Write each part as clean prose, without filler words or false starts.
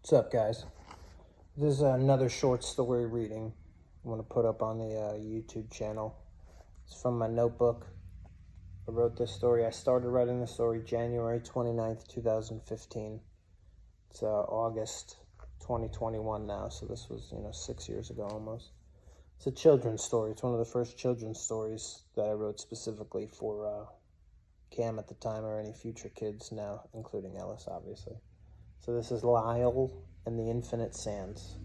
What's up, guys? This is another short story reading I'm going to put up on the YouTube channel. It's from my notebook. I wrote this story. I started writing the story January 29th, 2015. It's August 2021 now, so this was, 6 years ago almost. It's a children's story. It's one of the first children's stories that I wrote specifically for Cam at the time, or any future kids now, including Ellis, obviously. So this is Lyle and the Infinite Sands.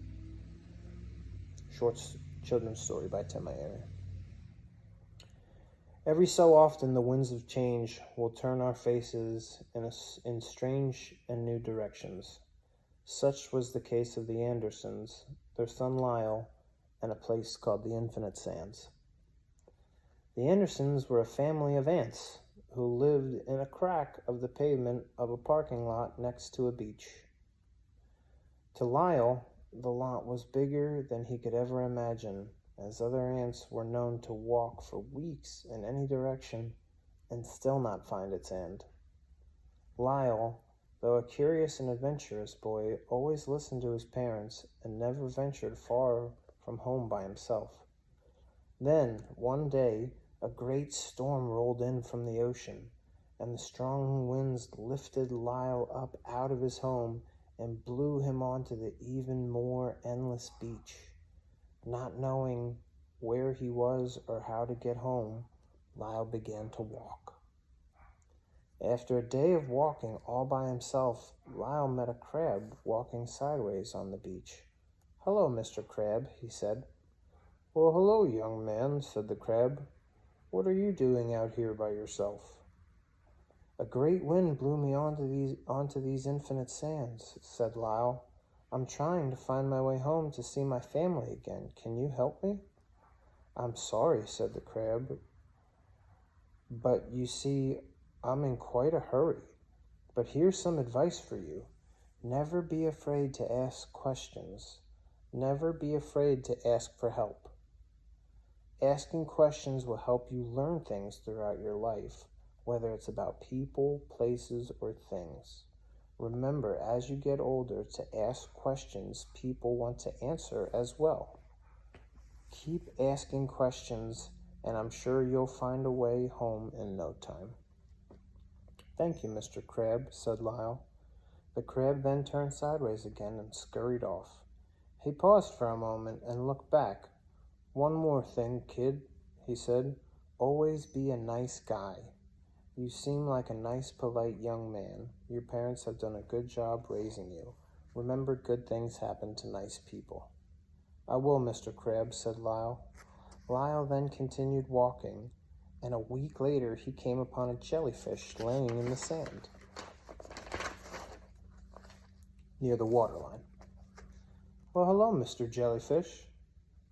Short children's story by TIM IARIA. Every so often the winds of change will turn our faces in strange and new directions. Such was the case of the Andersons, their son Lyle, and a place called the Infinite Sands. The Andersons were a family of ants who lived in a crack of the pavement of a parking lot next to a beach. To Lyle, the lot was bigger than he could ever imagine, as other ants were known to walk for weeks in any direction and still not find its end. Lyle, though a curious and adventurous boy, always listened to his parents and never ventured far from home by himself. Then, one day, a great storm rolled in from the ocean, and the strong winds lifted Lyle up out of his home and blew him onto the even more endless beach. Not knowing where he was or how to get home, Lyle began to walk. After a day of walking all by himself, Lyle met a crab walking sideways on the beach. "Hello, Mr. Crab," he said. "Well, hello, young man," said the crab. "What are you doing out here by yourself?" "A great wind blew me onto these infinite sands," said Lyle. "I'm trying to find my way home to see my family again. Can you help me?" "I'm sorry," said the crab, "but you see, I'm in quite a hurry. But here's some advice for you. Never be afraid to ask questions. Never be afraid to ask for help. Asking questions will help you learn things throughout your life, whether it's about people, places, or things. Remember, as you get older, to ask questions people want to answer as well. Keep asking questions, and I'm sure you'll find a way home in no time." "Thank you, Mr. Crab," said Lyle. The crab then turned sideways again and scurried off. He paused for a moment and looked back. "One more thing, kid," he said. "Always be a nice guy. You seem like a nice, polite young man. Your parents have done a good job raising you. Remember, good things happen to nice people." "I will, Mr. Crab," said Lyle. Lyle then continued walking, and a week later he came upon a jellyfish laying in the sand near the waterline. "Well, hello, Mr. Jellyfish."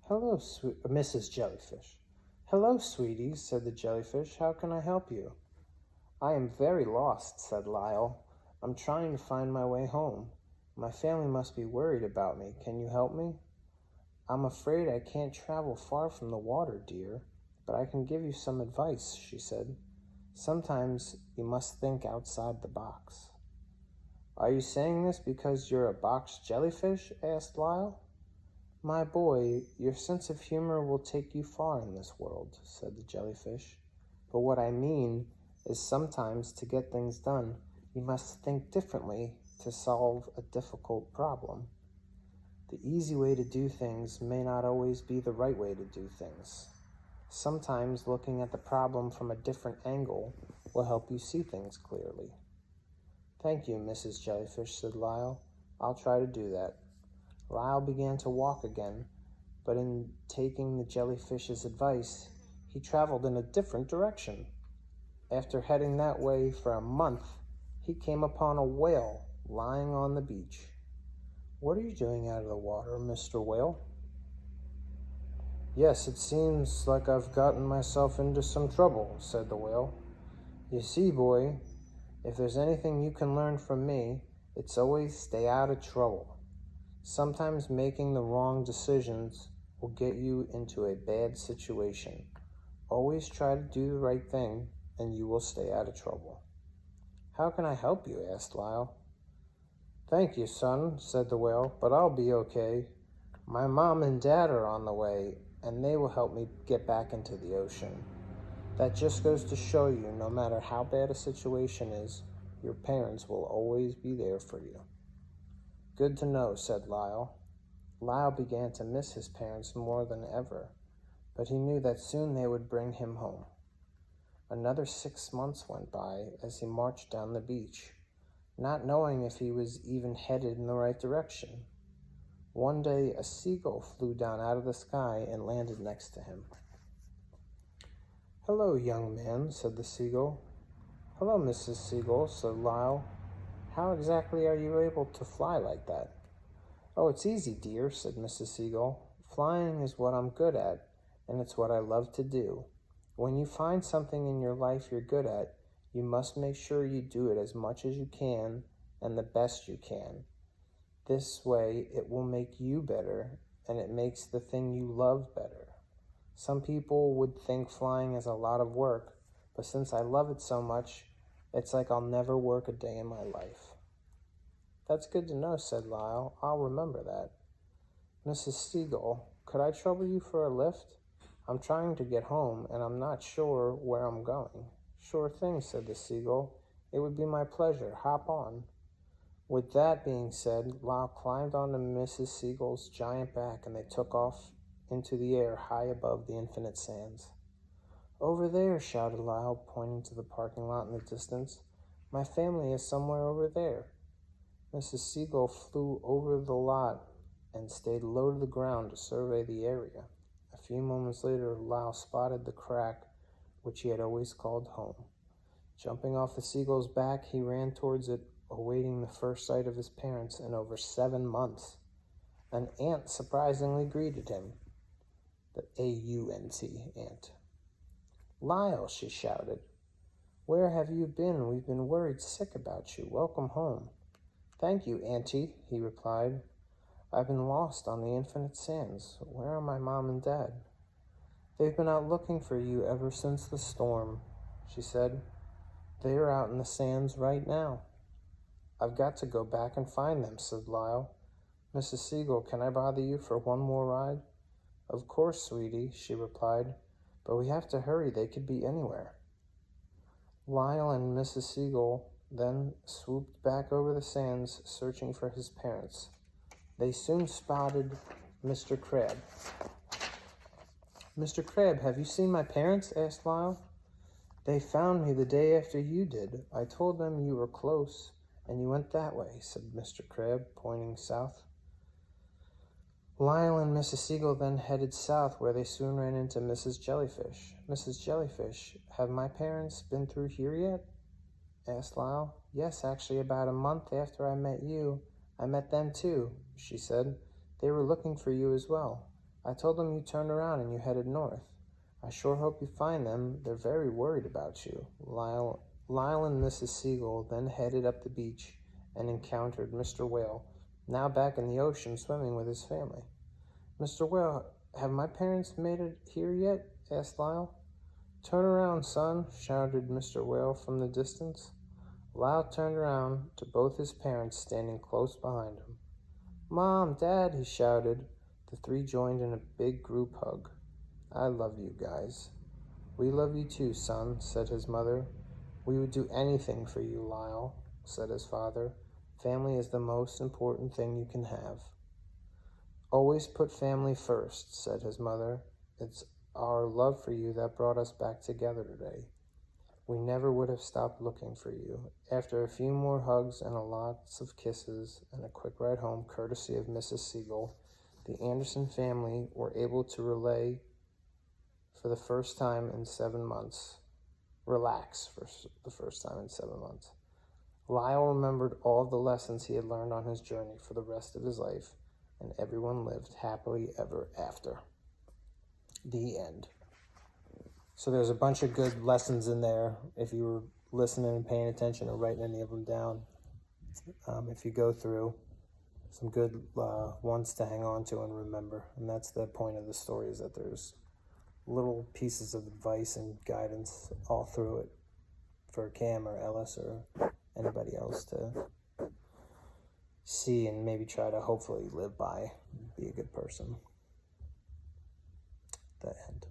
"Hello, Mrs. Jellyfish." "Hello, sweetie," said the jellyfish. "How can I help you?" "I am very lost," said Lyle. "I'm trying to find my way home. My family must be worried about me. Can you help me?" "I'm afraid I can't travel far from the water, dear, but I can give you some advice," she said. "Sometimes you must think outside the box." "Are you saying this because you're a box jellyfish?" asked Lyle. "My boy, your sense of humor will take you far in this world," said the jellyfish. "But what I mean is sometimes to get things done, you must think differently to solve a difficult problem. The easy way to do things may not always be the right way to do things. Sometimes looking at the problem from a different angle will help you see things clearly." "Thank you, Mrs. Jellyfish," said Lyle. "I'll try to do that." Lyle began to walk again, but in taking the jellyfish's advice, he traveled in a different direction. After heading that way for a month, he came upon a whale lying on the beach. "What are you doing out of the water, Mr. Whale?" "Yes, it seems like I've gotten myself into some trouble," said the whale. "You see, boy, if there's anything you can learn from me, it's always stay out of trouble. Sometimes making the wrong decisions will get you into a bad situation. Always try to do the right thing, and you will stay out of trouble." "How can I help you?" asked Lyle. "Thank you, son," said the whale, "but I'll be okay. My mom and dad are on the way, and they will help me get back into the ocean." That just goes to show you, no matter how bad a situation is, your parents will always be there for you. "Good to know," said Lyle. Lyle began to miss his parents more than ever, but he knew that soon they would bring him home. Another 6 months went by as he marched down the beach, not knowing if he was even headed in the right direction. One day, a seagull flew down out of the sky and landed next to him. "Hello, young man," said the seagull. "Hello, Mrs. Seagull," said Lyle. "How exactly are you able to fly like that?" "Oh, it's easy, dear," said Mrs. Seagull. "Flying is what I'm good at, and it's what I love to do. When you find something in your life you're good at, you must make sure you do it as much as you can and the best you can. This way, it will make you better, and it makes the thing you love better. Some people would think flying is a lot of work, but since I love it so much, it's like I'll never work a day in my life." "That's good to know," said Lyle. "I'll remember that." "Mrs. Seagull, could I trouble you for a lift? I'm trying to get home, and I'm not sure where I'm going." "Sure thing," said the seagull. "It would be my pleasure. Hop on." With that being said, Lyle climbed onto Mrs. Seagull's giant back, and they took off into the air high above the infinite sands. "Over there," shouted Lyle, pointing to the parking lot in the distance. "My family is somewhere over there." Mrs. Seagull flew over the lot and stayed low to the ground to survey the area. A few moments later, Lyle spotted the crack which he had always called home. Jumping off the seagull's back, he ran towards it, awaiting the first sight of his parents in over 7 months. An ant surprisingly greeted him. The A-U-N-T, ant. "Lyle," she shouted. "Where have you been? We've been worried sick about you. Welcome home." "Thank you, Auntie," he replied. "I've been lost on the infinite sands. Where are my mom and dad?" "They've been out looking for you ever since the storm," she said. "They are out in the sands right now." "I've got to go back and find them," said Lyle. "Mrs. Seagull, can I bother you for one more ride?" "Of course, sweetie," she replied, "but we have to hurry. They could be anywhere." Lyle and Mrs. Seagull then swooped back over the sands, searching for his parents. They soon spotted Mr. Crab. "Mr. Crab, have you seen my parents?" asked Lyle. "They found me the day after you did. I told them you were close, and you went that way," said Mr. Crab, pointing south. Lyle and Mrs. Siegel then headed south, where they soon ran into Mrs. Jellyfish. "Mrs. Jellyfish, have my parents been through here yet?" asked Lyle. "Yes, actually about a month after I met you, I met them too," she said. "They were looking for you as well. I told them you turned around and you headed north. I sure hope you find them. They're very worried about you." Lyle and Mrs. Siegel then headed up the beach and encountered Mr. Whale, now back in the ocean swimming with his family. "Mr. Whale, have my parents made it here yet?" asked Lyle. "Turn around, son," shouted Mr. Whale from the distance. Lyle turned around to both his parents standing close behind him. "Mom, Dad," he shouted. The three joined in a big group hug. "I love you guys." "We love you too, son," said his mother. "We would do anything for you, Lyle," said his father. "Family is the most important thing you can have." "Always put family first," said his mother. "It's our love for you that brought us back together today. We never would have stopped looking for you." After a few more hugs and lots of kisses and a quick ride home, courtesy of Mrs. Siegel, the Anderson family were able to relax for the first time in 7 months. Lyle remembered all the lessons he had learned on his journey for the rest of his life, and everyone lived happily ever after. The end. So there's a bunch of good lessons in there if you were listening and paying attention or writing any of them down. If you go through some good ones to hang on to and remember. And that's the point of the story, is that there's little pieces of advice and guidance all through it for Cam or Ellis or anybody else to see and maybe try to hopefully live by, be a good person. The end.